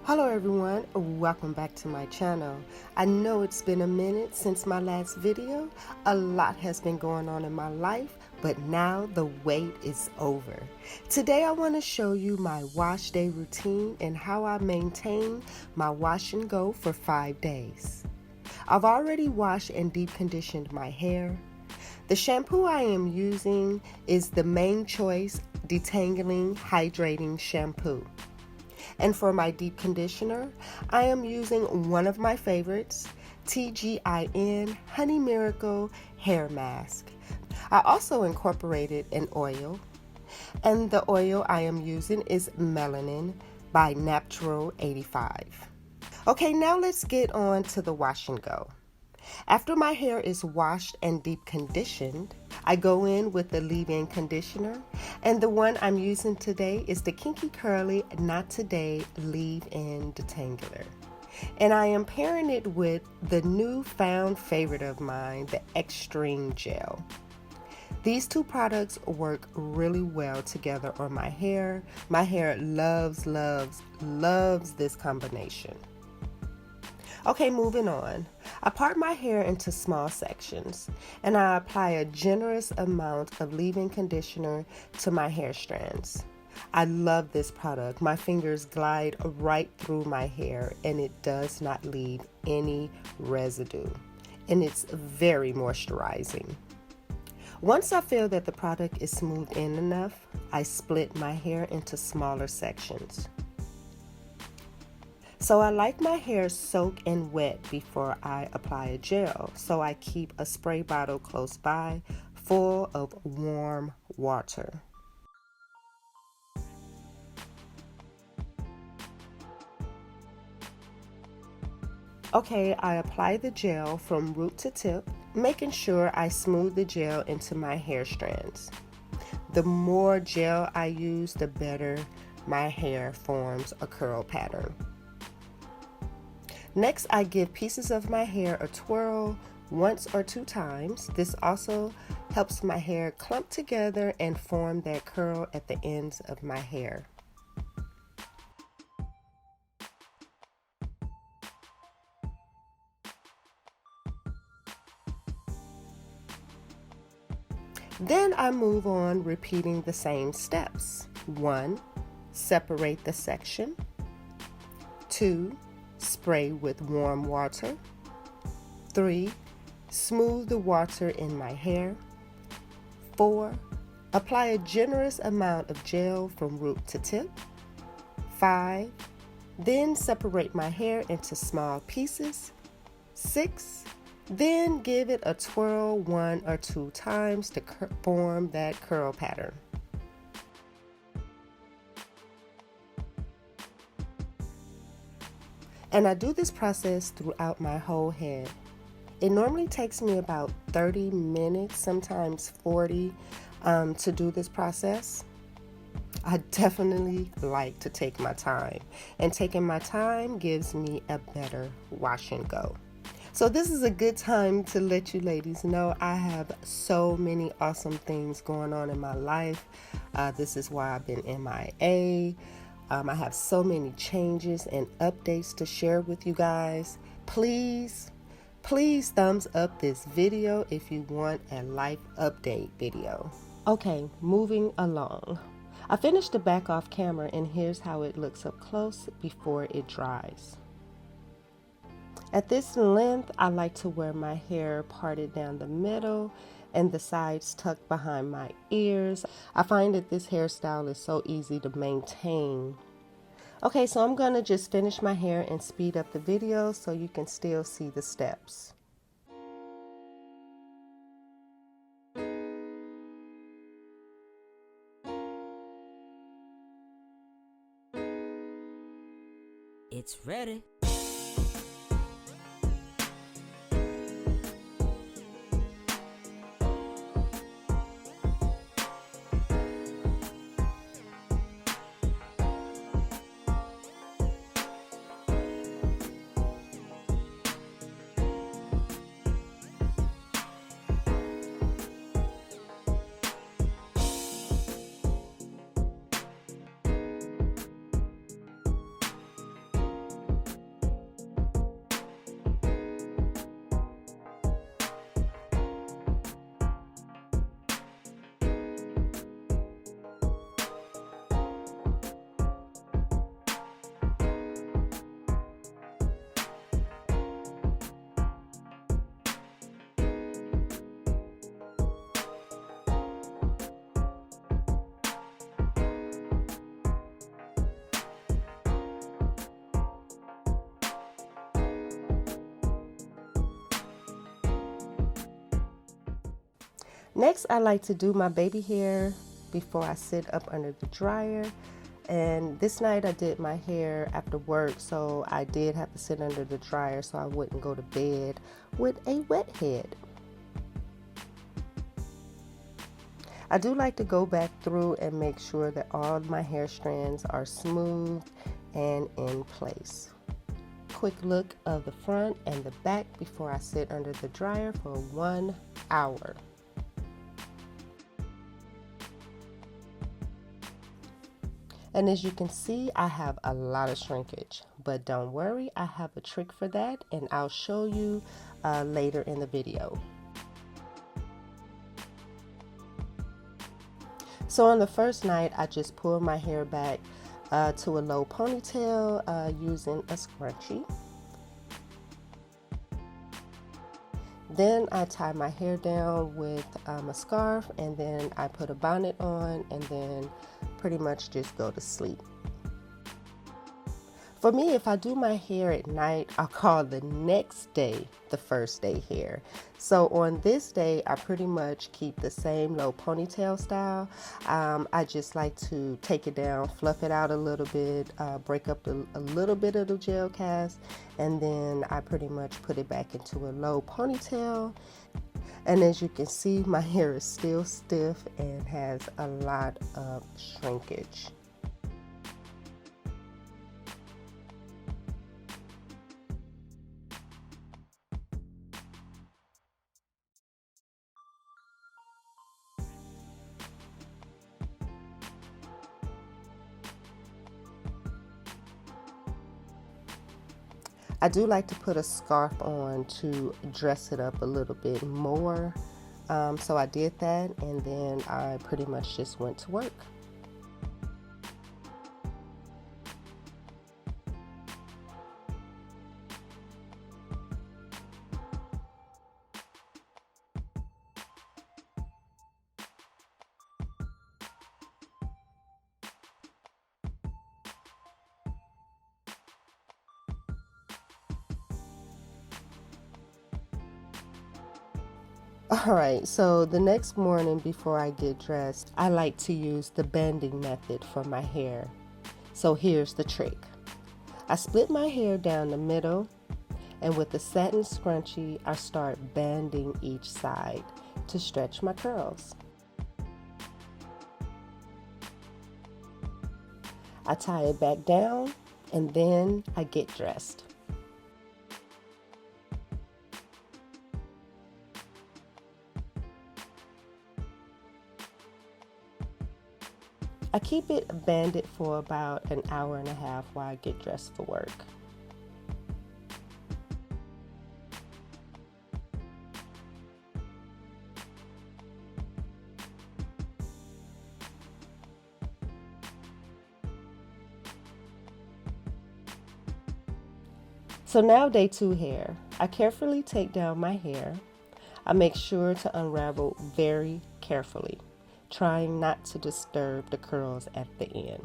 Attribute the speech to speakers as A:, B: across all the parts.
A: Hello everyone, welcome back to my channel. I know it's been a minute since my last video. A lot has been going on in my life, but now the wait is over. Today I want to show you my wash day routine and how I maintain my wash and go for 5 days. I've already washed and deep conditioned my hair. The shampoo I am using is the Main Choice Detangling Hydrating Shampoo. And for my deep conditioner, I am using one of my favorites, TGIN Honey Miracle Hair Mask. I also incorporated an oil, and the oil I am using is Melanin by Natural 85. Okay, now let's get on to the wash and go. After my hair is washed and deep conditioned, I go in with the leave-in conditioner, and the one I'm using today is the Kinky Curly Not Today Leave-In Detangler. And I am pairing it with the newfound favorite of mine, the Extreme Gel. These two products work really well together on my hair. My hair loves this combination. Okay, moving on. I part my hair into small sections and I apply a generous amount of leave-in conditioner to my hair strands. I love this product. My fingers glide right through my hair and it does not leave any residue. And it's very moisturizing. Once I feel that the product is smoothed in enough, I split my hair into smaller sections. So I like my hair soaked and wet before I apply a gel, so I keep a spray bottle close by full of warm water. Okay, I apply the gel from root to tip, making sure I smooth the gel into my hair strands. The more gel I use, the better my hair forms a curl pattern. Next, I give pieces of my hair a twirl once or 2 times. This also helps my hair clump together and form that curl at the ends of my hair. Then I move on repeating the same steps. 1. Separate the section. 2. Spray with warm water. 3. Smooth the water in my hair. 4. Apply a generous amount of gel from root to tip. 5. Then separate my hair into small pieces. 6. Then give it a twirl 1 or 2 times to form that curl pattern. And I do this process throughout my whole head. It normally takes me about 30 minutes, sometimes 40, to do this process. I definitely like to take my time, and taking my time gives me a better wash and go. So this is a good time to let you ladies know I have so many awesome things going on in my life. This is why I've been MIA. I have so many changes and updates to share with you guys. Please thumbs up this video if you want a life update video. Okay, moving along. I finished the back off camera and here's how it looks up close before it dries. At this length, I like to wear my hair parted down the middle and the sides tucked behind my ears. I find that this hairstyle is so easy to maintain. Okay, so I'm gonna just finish my hair and speed up the video so you can still see the steps.
B: It's ready.
A: Next, I like to do my baby hair before I sit up under the dryer. And this night I did my hair after work, so I did have to sit under the dryer so I wouldn't go to bed with a wet head. I do like to go back through and make sure that all my hair strands are smooth and in place. Quick look of the front and the back before I sit under the dryer for 1 hour. And as you can see, I have a lot of shrinkage, but don't worry, I have a trick for that and I'll show you later in the video. So on the first night, I just pulled my hair back to a low ponytail using a scrunchie. Then I tie my hair down with a scarf, and then I put a bonnet on and then pretty much just go to sleep. For me, if I do my hair at night, I'll call the next day the first day hair. So on this day, I pretty much keep the same low ponytail style. I just like to take it down, fluff it out a little bit, break up a little bit of the gel cast, and then I pretty much put it back into a low ponytail. And as you can see, my hair is still stiff and has a lot of shrinkage. I do like to put a scarf on to dress it up a little bit more. So I did that, and then I pretty much just went to work. Alright, so the next morning before I get dressed, I like to use the banding method for my hair. So here's the trick. I split my hair down the middle, and with the satin scrunchie, I start banding each side to stretch my curls. I tie it back down, and then I get dressed. I keep it banded for about an hour and a half while I get dressed for work. So now day 2 hair. I carefully take down my hair. I make sure to unravel very carefully, trying not to disturb the curls at the end.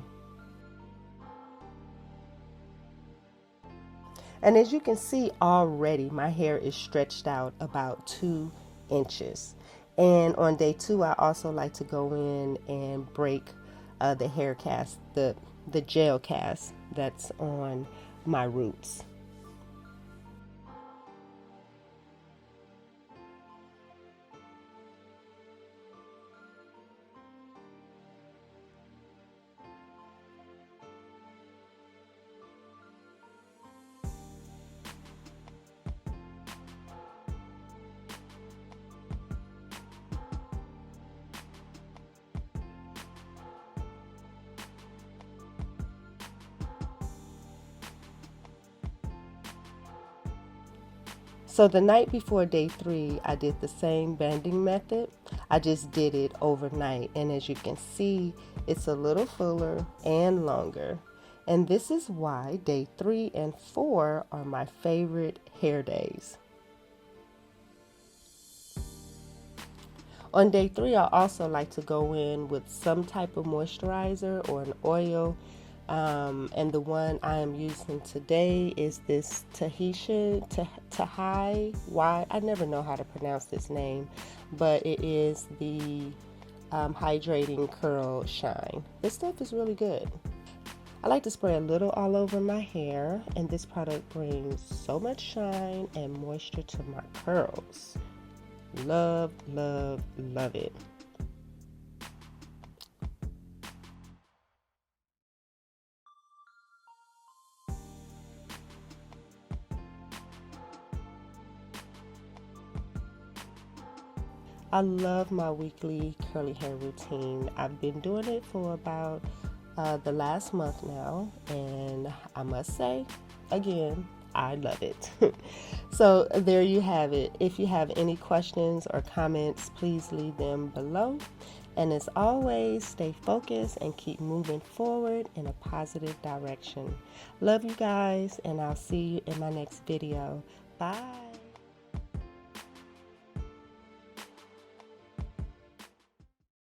A: And as you can see already, my hair is stretched out about 2 inches. And on day 2, I also like to go in and break the hair cast, the gel cast that's on my roots. So the night before day 3, I did the same banding method. I just did it overnight, and as you can see, it's a little fuller and longer. And this is why day 3 and 4 are my favorite hair days. On day 3, I also like to go in with some type of moisturizer or an oil And the one I am using today is this Tahitian, I never know how to pronounce this name, but it is the Hydrating Curl Shine. This stuff is really good. I like to spray a little all over my hair, and this product brings so much shine and moisture to my curls. Love, love, love it. I love my weekly curly hair routine. I've been doing it for about the last month now, and I must say, again, I love it. So there you have it. If you have any questions or comments, please leave them below. And as always, stay focused and keep moving forward in a positive direction. Love you guys, and I'll see you in my next video. Bye.